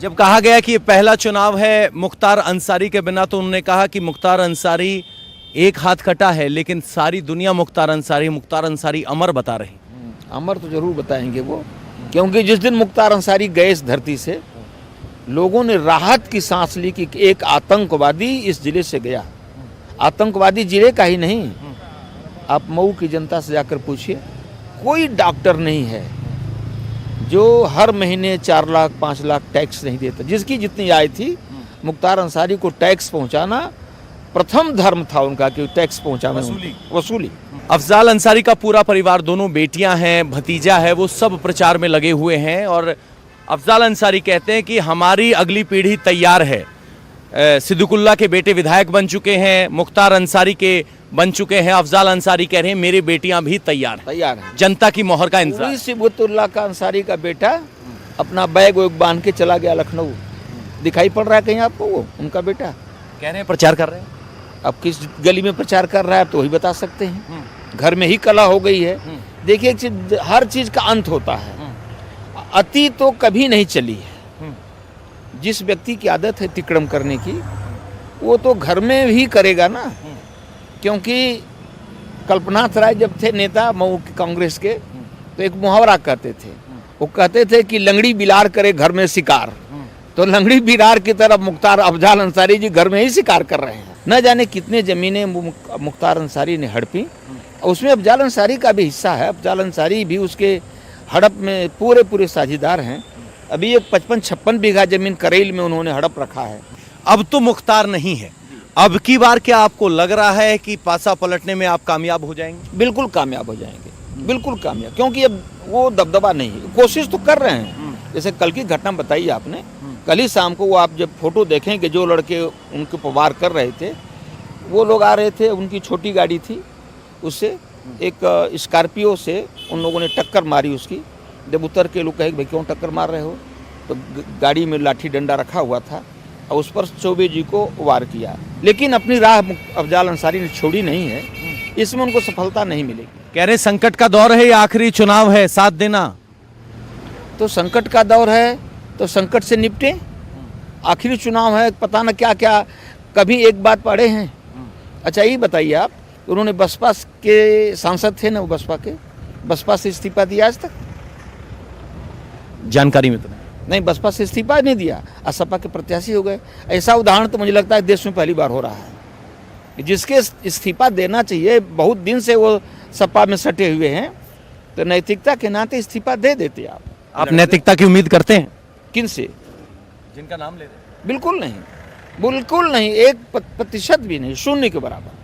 जब कहा गया कि ये पहला चुनाव है मुख्तार अंसारी के बिना, तो उन्होंने कहा कि मुख्तार अंसारी एक हाथ कटा है, लेकिन सारी दुनिया मुख्तार अंसारी अमर बता रही। अमर तो जरूर बताएंगे वो, क्योंकि जिस दिन मुख्तार अंसारी गए इस धरती से, लोगों ने राहत की सांस ली कि एक आतंकवादी इस जिले से गया। आतंकवादी जिले का ही नहीं, आप मऊ की जनता से जाकर पूछिए, कोई डॉक्टर नहीं है जो हर महीने 4 लाख 5 लाख टैक्स नहीं देता। जिसकी जितनी आय थी, मुख्तार अंसारी को टैक्स पहुंचाना प्रथम धर्म था उनका, कि टैक्स पहुंचाना, वसूली। अफजाल अंसारी का पूरा परिवार, दोनों बेटियां हैं, भतीजा है, वो सब प्रचार में लगे हुए हैं। और अफजाल अंसारी कहते हैं कि हमारी अगली पीढ़ी तैयार है। सिद्दीकुल्लाह के बेटे विधायक बन चुके हैं, मुख्तार अंसारी के बन चुके हैं। अफजाल अंसारी कह रहे हैं मेरी बेटियां भी तैयार हैं। जनता की मोहर का इंतजार। सिद्दीकुल्लाह का अंसारी का बेटा अपना बैग वैग बांध के चला गया लखनऊ। दिखाई पड़ रहा है कहीं आपको वो उनका बेटा? कह रहे हैं प्रचार कर रहे हैं। अब किस गली में प्रचार कर रहा है तो वही बता सकते हैं। घर में ही कला हो गई है। देखिए, हर चीज का अंत होता है। अति तो कभी नहीं चली है। जिस व्यक्ति की आदत है तिक्रम करने की, वो तो घर में ही करेगा ना। क्योंकि कल्पनाथ राय जब थे नेता मऊ कांग्रेस के, तो एक मुहावरा कहते थे, वो कहते थे कि लंगड़ी बिलार करे घर में शिकार। तो लंगड़ी बिलार की तरफ मुख्तार अफजाल अंसारी जी घर में ही शिकार कर रहे हैं। न जाने कितने जमीनें मुख्तार अंसारी ने हड़पी, उसमें अफजाल अंसारी का भी हिस्सा है। अफजाल अंसारी भी उसके हड़प में पूरे साझीदार हैं। अभी एक 55-56 बीघा जमीन करेल में उन्होंने हड़प रखा है। अब तो मुख्तार नहीं है, अब की बार क्या आपको लग रहा है कि पासा पलटने में आप कामयाब हो जाएंगे? बिल्कुल कामयाब हो जाएंगे, बिल्कुल कामयाब। क्योंकि अब वो दबदबा नहीं है, कोशिश तो कर रहे हैं। जैसे कल की घटना बताई आपने, कल ही शाम को वो आप जब फोटो देखेंगे, जो लड़के उनके पर वार कर रहे थे, वो लोग आ रहे थे, उनकी छोटी गाड़ी थी, उससे एक स्कॉर्पियो से उन लोगों ने टक्कर मारी उसकी। जब उतर के लोग कहे भाई क्यों टक्कर मार रहे हो, तो गाड़ी में लाठी डंडा रखा हुआ था और उस पर चौबे जी को वार किया। लेकिन अपनी राह अफजाल अंसारी ने छोड़ी नहीं है, इसमें उनको सफलता नहीं मिलेगी। कह रहे संकट का दौर है, ये आखिरी चुनाव है, साथ देना। तो संकट का दौर है तो संकट से निपटे। आखिरी चुनाव है, पता न क्या क्या। कभी एक बात पढ़े हैं? अच्छा ये बताइए आप, उन्होंने बसपा के सांसद थे ना, वो बसपा से इस्तीफा दिया आज तक? जानकारी में तो नहीं, बसपा से इस्तीफा नहीं दिया, सपा के प्रत्याशी हो गए। ऐसा उदाहरण तो मुझे लगता है देश में पहली बार हो रहा है। जिसके इस्तीफा देना चाहिए, बहुत दिन से वो सपा में सटे हुए हैं, तो नैतिकता के नाते इस्तीफा दे देते आप। नैतिकता की उम्मीद करते हैं? किन से? जिनका नाम ले रहे हैं। बिल्कुल नहीं, बिल्कुल नहीं, 1% भी नहीं, शून्य के बराबर।